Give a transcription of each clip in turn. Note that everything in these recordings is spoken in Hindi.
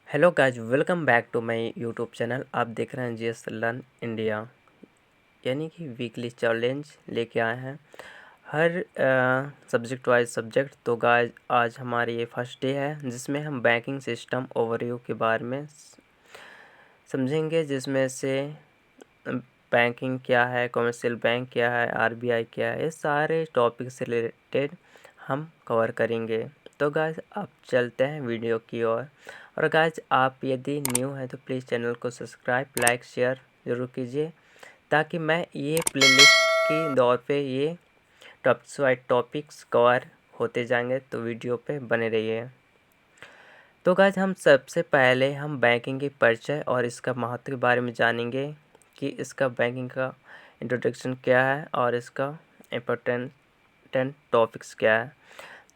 Hello guys, welcome back to my YouTube channel. आप देख रहे हैं जीएस लर्न इंडिया, यानी कि वीकली चैलेंज लेके आए हैं हर सब्जेक्ट वाइज सब्जेक्ट। तो गाइज आज हमारी ये फर्स्ट डे है जिसमें हम बैंकिंग सिस्टम ओवरव्यू के बारे में समझेंगे, जिसमें से बैंकिंग क्या है, कमर्शियल बैंक क्या है, आरबीआई क्या है, ये सारे टॉपिक से रिलेटेड हम कवर करेंगे। तो गाइज आप चलते हैं वीडियो की ओर। और गाइज आप यदि न्यू हैं तो प्लीज़ चैनल को सब्सक्राइब, लाइक, शेयर ज़रूर कीजिए, ताकि मैं ये प्लेलिस्ट की दौर पे ये टॉपिक्स वाइज टॉपिक्स कवर होते जाएंगे, तो वीडियो पे बने रहिए। तो गाइज हम सबसे पहले हम बैंकिंग की परिचय और इसका महत्व के बारे में जानेंगे कि इसका बैंकिंग का इंट्रोडक्शन क्या है और इसका इम्पोर्टेंट टॉपिक्स क्या है।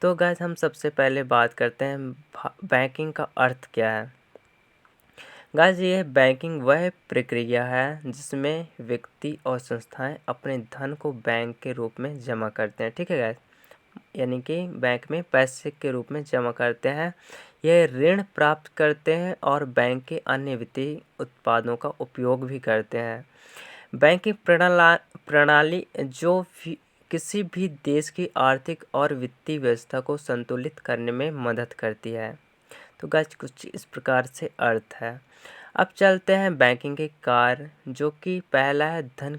तो गाइज हम सबसे पहले बात करते हैं बैंकिंग का अर्थ क्या है। गाइज ये बैंकिंग वह प्रक्रिया है जिसमें व्यक्ति और संस्थाएं अपने धन को बैंक के रूप में जमा करते हैं। ठीक है गाइज, यानी कि बैंक में पैसे के रूप में जमा करते हैं, यह ऋण प्राप्त करते हैं और बैंक के अन्य वित्तीय उत्पादों का उपयोग भी करते हैं। बैंकिंग प्रणाली जो किसी भी देश की आर्थिक और वित्तीय व्यवस्था को संतुलित करने में मदद करती है। तो गाइस कुछ इस प्रकार से अर्थ है। अब चलते हैं बैंकिंग के कार्य, जो कि पहला है धन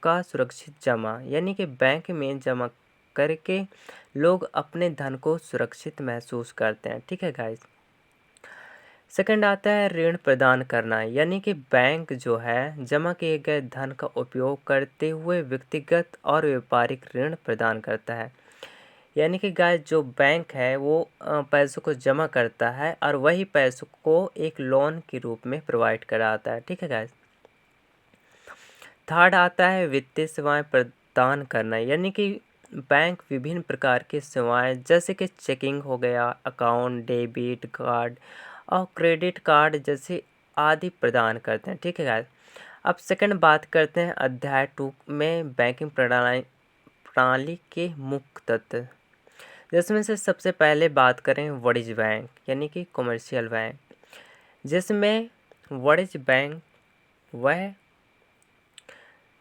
का सुरक्षित जमा, यानी कि बैंक में जमा करके लोग अपने धन को सुरक्षित महसूस करते हैं। ठीक है गाइस। सेकंड आता है ऋण प्रदान करना, यानी कि बैंक जो है जमा किए गए धन का उपयोग करते हुए व्यक्तिगत और व्यापारिक ऋण प्रदान करता है। यानी कि गाइस जो बैंक है वो पैसों को जमा करता है और वही पैसों को एक लोन के रूप में प्रोवाइड कराता है। ठीक है गाइस। थर्ड आता है वित्तीय सेवाएं प्रदान करना, यानी कि बैंक विभिन्न प्रकार की सेवाएं जैसे कि चेकिंग हो गया, अकाउंट, डेबिट कार्ड और क्रेडिट कार्ड जैसे आदि प्रदान करते हैं। ठीक है गाइस। अब सेकंड बात करते हैं अध्याय 2 में बैंकिंग प्रणाली के मुख्य तत्व, जिसमें से सबसे पहले बात करें वाणिज्य बैंक, यानी कि कमर्शियल बैंक, जिसमें वाणिज्य बैंक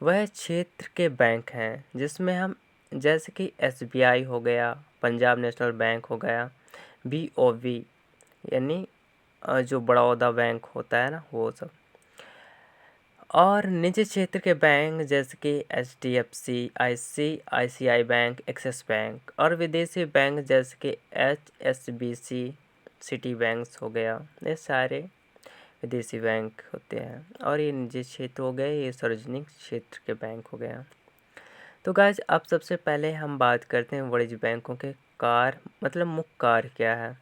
वह क्षेत्र के बैंक हैं जिसमें हम जैसे कि एसबीआई हो गया, पंजाब नेशनल बैंक हो गया, बीओबी यानी जो बड़ौदा बैंक होता है ना, वो सब, और निजी क्षेत्र के बैंक जैसे कि HDFC, ICICI bank, axis bank, और विदेशी बैंक जैसे कि एचएसबीसी, सिटी बैंक्स हो गया, ये सारे विदेशी बैंक होते हैं। और ये निजी क्षेत्र हो गए, ये सार्वजनिक क्षेत्र के बैंक हो गया। तो गाइज अब सबसे पहले हम बात करते हैं वाणिज्य बैंकों के कार्य, मतलब मुख्य कार्य क्या है।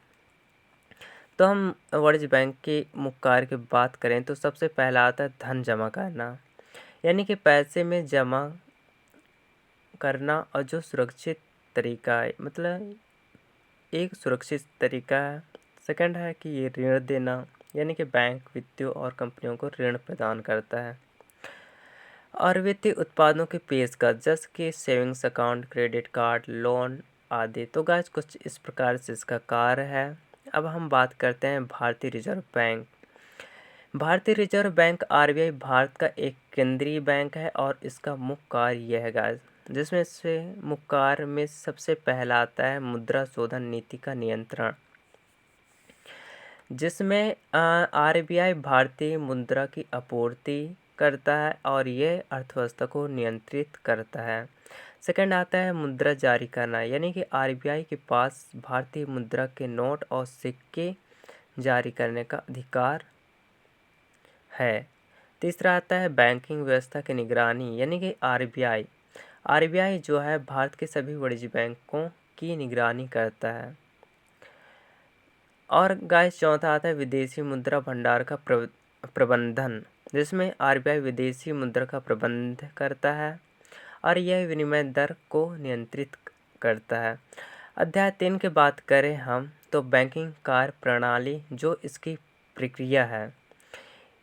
तो हम वाणिज्य बैंक के मुख्य कार्य की बात करें तो सबसे पहला आता है धन जमा करना, यानी कि पैसे में जमा करना, और जो सुरक्षित तरीका है, मतलब एक सुरक्षित तरीका है। सेकंड है कि ये ऋण देना, यानी कि बैंक वित्तीय और कंपनियों को ऋण प्रदान करता है। और वित्तीय उत्पादों की पेशकश जैसे कि savings account, credit card, loan आदि। तो गाइस कुछ इस प्रकार से इसका कार्य है। अब हम बात करते हैं भारतीय रिजर्व बैंक। भारतीय रिजर्व बैंक आरबीआई भारत का एक केंद्रीय बैंक है और इसका मुख्य कार्य यह है गाइस, जिसमें से मुख्य कार्य में सबसे पहला आता है मुद्रा शोधन नीति का नियंत्रण, जिसमें आरबीआई भारतीय मुद्रा की आपूर्ति करता है और यह अर्थव्यवस्था को नियंत्रित करता है। सेकंड आता है मुद्रा जारी करना, यानी कि आरबीआई के पास भारतीय मुद्रा के नोट और सिक्के जारी करने का अधिकार है। तीसरा आता है बैंकिंग व्यवस्था की निगरानी, यानी कि आरबीआई जो है भारत के सभी वाणिज्य बैंकों की निगरानी करता है। और गाइस चौथा आता है विदेशी मुद्रा भंडार का प्रबंधन, जिसमें आरबीआई विदेशी मुद्रा का प्रबंध करता है और यह विनिमय दर को नियंत्रित करता है। अध्याय 3 की बात करें हम तो बैंकिंग कार्य प्रणाली जो इसकी प्रक्रिया है,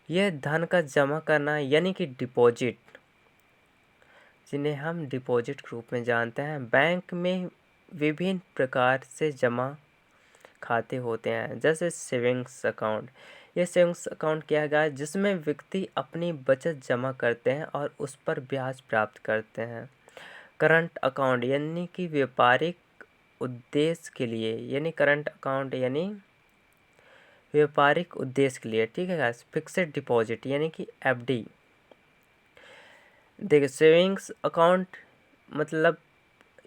यह धन का जमा करना, यानी कि डिपॉजिट, जिन्हें हम डिपॉजिट के रूप में जानते हैं। बैंक में विभिन्न प्रकार से जमा खाते होते हैं, जैसे सेविंग्स अकाउंट, ये सेविंग्स अकाउंट क्या है गाइस, जिसमें व्यक्ति अपनी बचत जमा करते हैं और उस पर ब्याज प्राप्त करते हैं। करंट अकाउंट यानी कि व्यापारिक उद्देश्य के लिए, यानी करंट अकाउंट यानी व्यापारिक उद्देश्य के लिए, ठीक है गाइस। फिक्स्ड डिपॉजिट यानी कि एफडी। देखिए सेविंग्स अकाउंट मतलब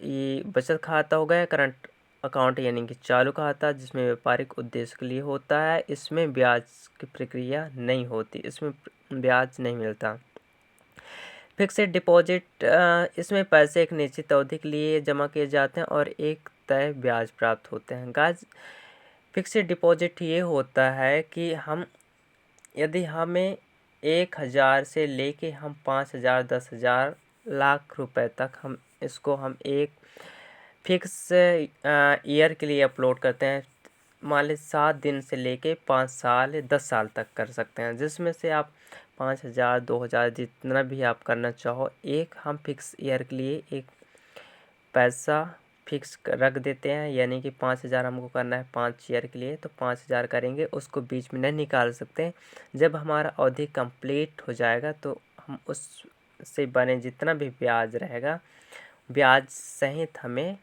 ये बचत खाता हो गया। करंट अकाउंट यानी कि चालू खाता, जिसमें व्यापारिक उद्देश्य के लिए होता है। इसमें ब्याज की प्रक्रिया नहीं होती, इसमें ब्याज नहीं मिलता। फिक्स्ड डिपॉजिट, इसमें पैसे एक निश्चित अवधि के लिए जमा किए जाते हैं और एक तय ब्याज प्राप्त होते हैं। गाइस फिक्स्ड डिपॉजिट ये होता है कि यदि हमें 1,000 से लेके हम 5,000, 10,000, लाख रुपए तक हम एक फिक्स ईयर के लिए अपलोड करते हैं। मान लीजिए 7 दिन से लेके 5 साल या 10 साल तक कर सकते हैं, जिसमें से आप 5,000, 2,000 जितना भी आप करना चाहो, एक हम फिक्स ईयर के लिए एक पैसा फिक्स रख देते हैं। यानी कि 5,000 हमको करना है 5 ईयर के लिए, तो 5,000 करेंगे, उसको बीच में नहीं निकाल सकते। जब हमारा अवधि कंप्लीट हो जाएगा तो हम उससे बने जितना भी ब्याज रहेगा, ब्याज सहित हमें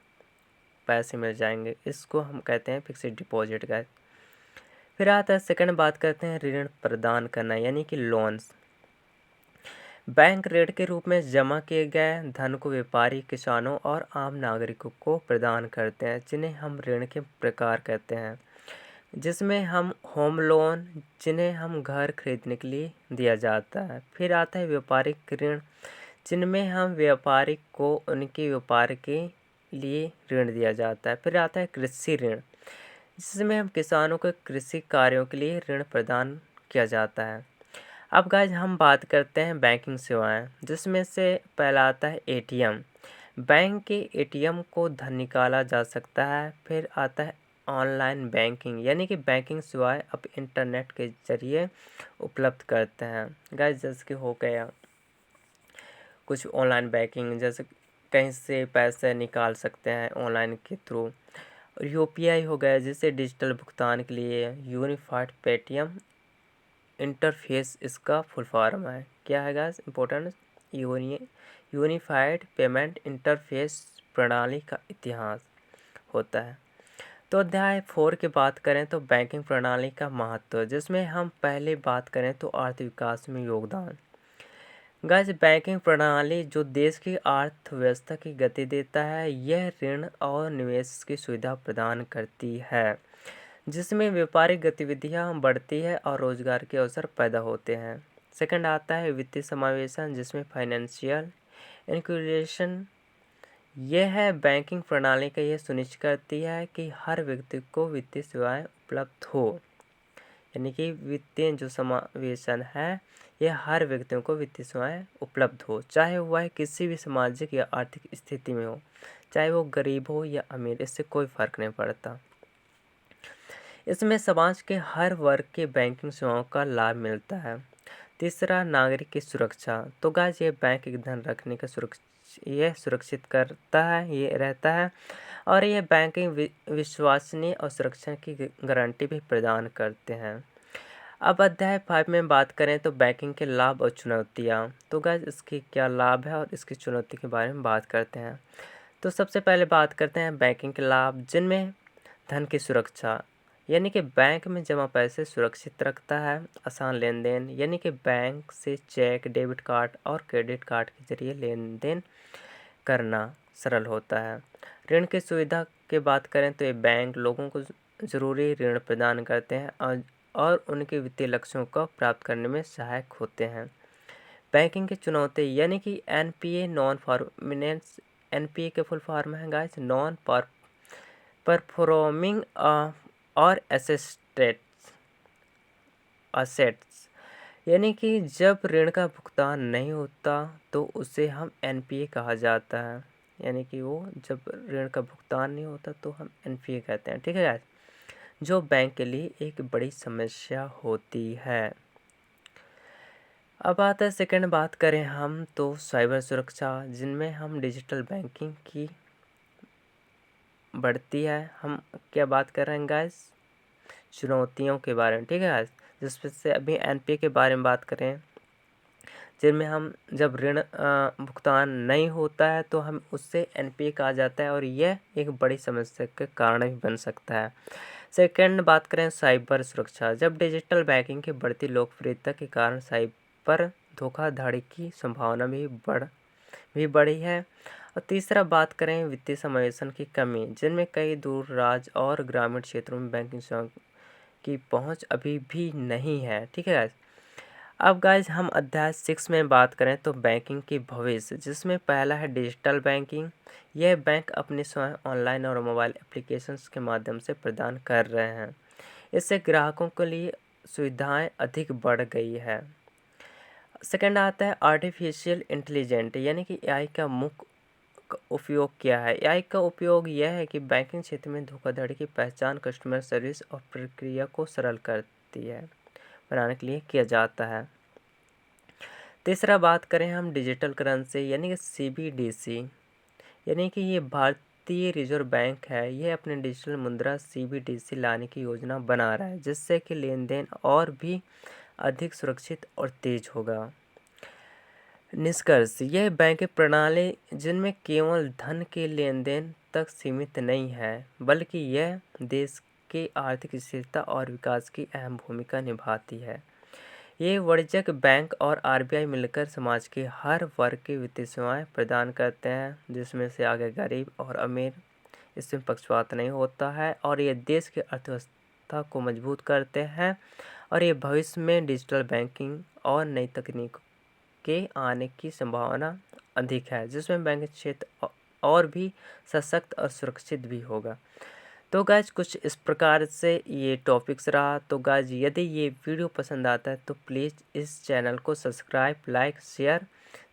पैसे मिल जाएंगे। इसको हम कहते हैं फिक्स्ड डिपॉजिट का। फिर आता है सेकंड, बात करते हैं ऋण प्रदान करना यानी कि लोन्स। बैंक ऋण के रूप में जमा किए गए धन को व्यापारी, किसानों और आम नागरिकों को प्रदान करते हैं, जिन्हें हम ऋण के प्रकार कहते हैं। जिसमें हम होम लोन, जिन्हें हम घर खरीदने के लिए दिया जाता है। फिर आता है व्यापारिक ऋण, जिनमें हम व्यापारिक को उनके व्यापार के लिए ऋण दिया जाता है। फिर आता है कृषि ऋण, जिसमें हम किसानों को कृषि कार्यों के लिए ऋण प्रदान किया जाता है। अब गाइज हम बात करते हैं बैंकिंग सेवाएं, जिसमें से पहला आता है एटीएम। बैंक के एटीएम को धन निकाला जा सकता है। फिर आता है ऑनलाइन बैंकिंग, यानी कि बैंकिंग सेवाएं अब इंटरनेट के जरिए उपलब्ध करते हैं। गाइज जैसे कि हो गया कुछ ऑनलाइन बैंकिंग, जैसे कहीं से पैसे निकाल सकते हैं ऑनलाइन के थ्रू। और यूपीआई हो गया, जिसे डिजिटल भुगतान के लिए यूनिफाइड पेटीएम इंटरफेस इसका फुल फॉर्म है। क्या है guys important, unified payment interface प्रणाली का इतिहास होता है। तो अध्याय 4 की बात करें तो बैंकिंग प्रणाली का महत्व, जिसमें हम पहले बात करें तो आर्थिक विकास में योगदान। गाइस बैंकिंग प्रणाली जो देश की अर्थव्यवस्था की गति देता है, यह ऋण और निवेश की सुविधा प्रदान करती है, जिसमें व्यापारिक गतिविधियां बढ़ती है और रोजगार के अवसर पैदा होते हैं। सेकंड आता है वित्तीय समावेशन, जिसमें फाइनेंशियल इंक्लूजन। यह है बैंकिंग प्रणाली का यह सुनिश्चित करती है कि हर व्यक्ति को वित्तीय सेवाएं उपलब्ध हो। यानी कि वित्तीय जो समावेशन है, यह हर व्यक्तियों को वित्तीय सेवाएं उपलब्ध हो, चाहे वह किसी भी सामाजिक या आर्थिक स्थिति में हो, चाहे वो गरीब हो या अमीर, इससे कोई फर्क नहीं पड़ता। इसमें समाज के हर वर्ग के बैंकिंग सेवाओं का लाभ मिलता है। तीसरा, नागरिक की सुरक्षा। तो गाइस ये बैंक एक धन रखने का यह सुरक्षित करता है, ये रहता है, और ये बैंकिंग विश्वसनीय और सुरक्षा की गारंटी भी प्रदान करते हैं। अब अध्याय 5 में बात करें तो बैंकिंग के लाभ और चुनौतियाँ। तो गाइस इसकी क्या लाभ है और इसकी चुनौती के बारे में बात करते हैं। तो सबसे पहले बात करते हैं बैंकिंग के लाभ, जिनमें धन की सुरक्षा, यानी कि बैंक में जमा पैसे सुरक्षित रखता है। आसान लेन देन, यानी कि बैंक से चेक, डेबिट कार्ड और क्रेडिट कार्ड के जरिए लेन देन करना सरल होता है। ऋण की सुविधा की बात करें तो ये बैंक लोगों को ज़रूरी ऋण प्रदान करते हैं और उनके वित्तीय लक्ष्यों को प्राप्त करने में सहायक होते हैं। बैंकिंग की चुनौती, यानी कि एनपीए, नॉन परफॉर्मेंस। एनपीए के फुल फॉर्म है गाइस नॉन परफॉर्मिंग और असेट्स, यानी कि जब ऋण का भुगतान नहीं होता तो उसे हम एनपीए कहा जाता है। यानी कि वो जब ऋण का भुगतान नहीं होता तो हम एनपीए कहते हैं, ठीक है गाइस, जो बैंक के लिए एक बड़ी समस्या होती है। अब आता है सेकंड, बात करें हम तो साइबर सुरक्षा, जिनमें हम डिजिटल बैंकिंग की बढ़ती है। हम क्या बात कर रहे हैं गाइस, चुनौतियों के बारे में, ठीक है गाइस। जिसमें से अभी एनपीए के बारे में बात करें, जिनमें हम जब ऋण भुगतान नहीं होता है तो हम उससे एनपीए कहा जाता है और यह एक बड़ी समस्या के कारण भी बन सकता है। सेकंड बात करें साइबर सुरक्षा, जब डिजिटल बैंकिंग की बढ़ती लोकप्रियता के कारण साइबर धोखाधड़ी की संभावना भी बढ़ी है। और तीसरा बात करें वित्तीय समावेशन की कमी, जिनमें कई दूर राज्य और ग्रामीण क्षेत्रों में बैंकिंग सेवा की पहुंच अभी भी नहीं है। ठीक है गाइस। अब गाइस हम अध्याय 6 में बात करें तो बैंकिंग की भविष्य, जिसमें पहला है डिजिटल बैंकिंग। यह बैंक अपने स्वयं ऑनलाइन और मोबाइल एप्लीकेशंस के माध्यम से प्रदान कर रहे हैं। इससे ग्राहकों के लिए सुविधाएं अधिक बढ़ गई है। सेकंड आता है आर्टिफिशियल इंटेलिजेंट, यानी कि एआई का मुख्य उपयोग क्या है। एआई का उपयोग यह है कि बैंकिंग क्षेत्र में धोखाधड़ी की पहचान, कस्टमर सर्विस और प्रक्रिया को सरल करती है बनाने के लिए किया जाता है। तीसरा बात करें हम डिजिटल करेंसी यानी कि सीबीडीसी, यानी कि ये भारतीय रिजर्व बैंक है, यह अपने डिजिटल मुद्रा सीबीडीसी लाने की योजना बना रहा है, जिससे कि लेन देन और भी अधिक सुरक्षित और तेज होगा। निष्कर्ष, यह बैंक प्रणाली जिनमें केवल धन के लेन देन तक सीमित नहीं है, बल्कि यह देश की आर्थिक स्थिरता और विकास की अहम भूमिका निभाती है। ये वाणिज्यिक बैंक और आरबीआई मिलकर समाज के हर वर्ग की वित्तीय सेवाएं प्रदान करते हैं, जिसमें से आगे गरीब और अमीर, इसमें पक्षपात नहीं होता है और ये देश की अर्थव्यवस्था को मजबूत करते हैं। और ये भविष्य में डिजिटल बैंकिंग और नई तकनीक के आने की संभावना अधिक है, जिसमें बैंक क्षेत्र और भी सशक्त और सुरक्षित भी होगा। तो गाइज कुछ इस प्रकार से ये टॉपिक्स रहा। तो गाइज यदि ये वीडियो पसंद आता है तो प्लीज़ इस चैनल को सब्सक्राइब, लाइक, शेयर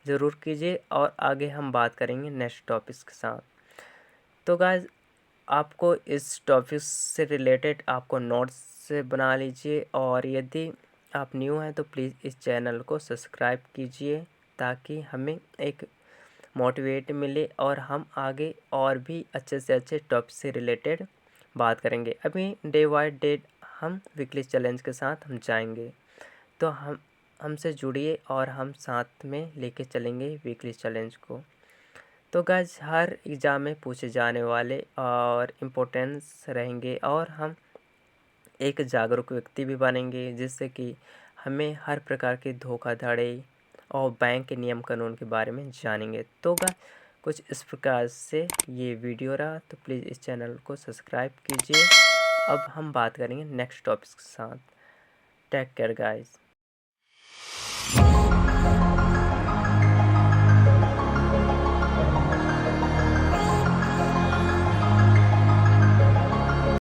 ज़रूर कीजिए और आगे हम बात करेंगे नेक्स्ट टॉपिक्स के साथ। तो गाइज आपको इस टॉपिक से रिलेटेड आपको नोट्स से बना लीजिए और यदि आप न्यू हैं तो प्लीज़ इस चैनल को सब्सक्राइब कीजिए ताकि हमें एक मोटिवेट मिले और हम आगे और भी अच्छे से अच्छे टॉपिक से रिलेटेड बात करेंगे। अभी डे बाय डे हम वीकली चैलेंज के साथ हम जाएंगे, तो हमसे जुड़िए और हम साथ में लेके चलेंगे वीकली चैलेंज को। तो गाइस हर एग्ज़ाम में पूछे जाने वाले और इम्पोर्टेंस रहेंगे और हम एक जागरूक व्यक्ति भी बनेंगे, जिससे कि हमें हर प्रकार के धोखाधड़ी और बैंक के नियम कानून के बारे में जानेंगे। तो गाइस कुछ इस प्रकार से ये वीडियो रहा, तो प्लीज़ इस चैनल को सब्सक्राइब कीजिए। अब हम बात करेंगे नेक्स्ट टॉपिक के साथ। Take care guys.